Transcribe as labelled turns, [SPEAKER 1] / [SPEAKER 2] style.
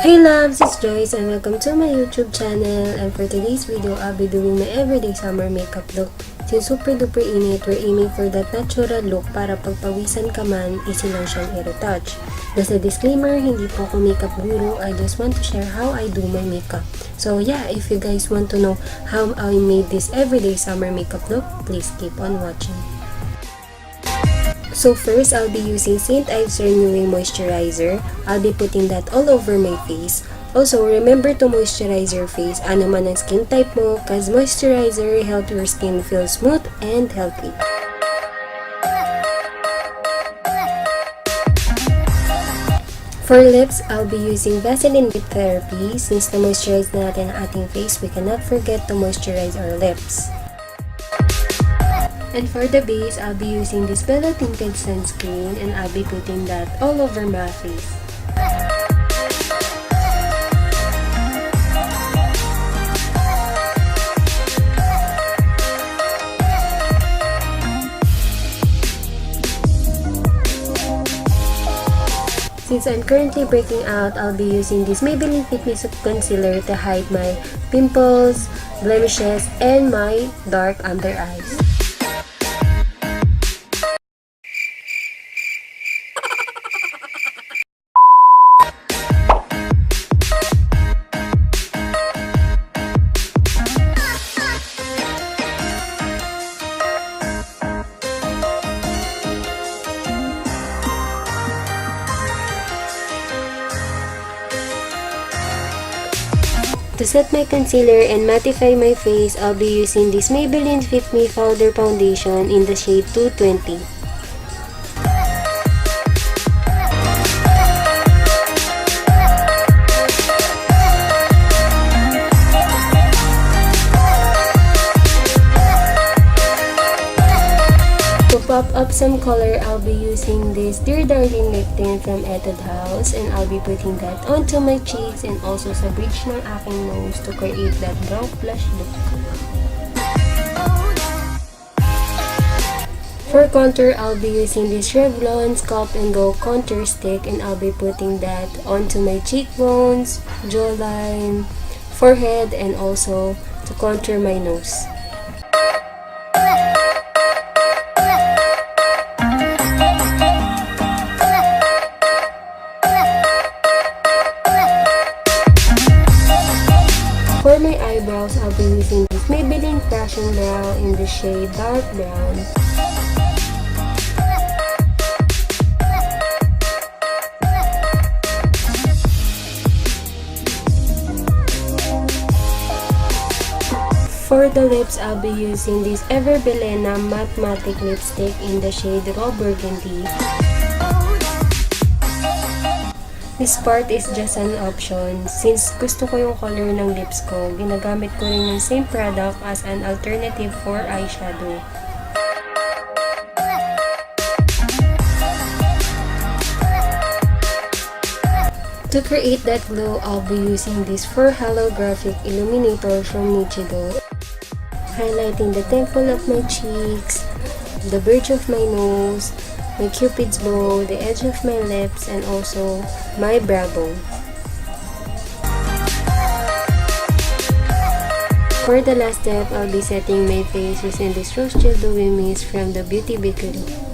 [SPEAKER 1] Hey loves, it's Joyce and welcome to my YouTube channel. And for today's video, I'll be doing my everyday summer makeup look. Since super duper init, we're aiming for that natural look para pagpawisan ka man, easy lang siyang i-retouch. As a disclaimer, hindi po ako makeup guru, I just want to share how I do my makeup. So yeah, if you guys want to know how I made this everyday summer makeup look, please keep on watching. So first, I'll be using Ives Renewing Moisturizer. I'll be putting that all over my face. Also, remember to moisturize your face, ano man ang skin type mo, cause moisturizer help your skin feel smooth and healthy. For lips, I'll be using Vaseline Lip Therapy. Since na-moisturize na natin ang ating face, we cannot forget to moisturize our lips. And for the base, I'll be using this Belo Tinted Sunscreen and I'll be putting that all over my face. Since I'm currently breaking out, I'll be using this Maybelline FIT ME concealer to hide my pimples, blemishes, and my dark under eyes. To set my concealer and mattify my face, I'll be using this Maybelline FIT ME Powder Foundation in the shade 220. To pop up some color, I'll be using this Dear Darling Lip Tint from Etude and I'll be putting that onto my cheeks and also sa bridge ng aking nose to create that brow blush look. For contour, I'll be using this Revlon Sculp and Go Contour Stick and I'll be putting that onto my cheekbones, jawline, forehead, and also to contour my nose. For my eyebrows, I'll be using this Maybelline Fashion Brow in the shade Dark Brown. For the lips, I'll be using this Belena Matic lipstick in the shade Raw Burgundy. This part is just an option. Since gusto ko yung color ng lips ko, ginagamit ko rin yung same product as an alternative for eyeshadow. To create that glow, I'll be using this 4 holographic Illuminator from Nichido, highlighting the temple of my cheeks, the bridge of my nose, my cupid's bow, the edge of my lips, and also my brow bone. For the last step, I'll be setting my face using this Rose Gel Dewy Mist from the Beauty Bakery.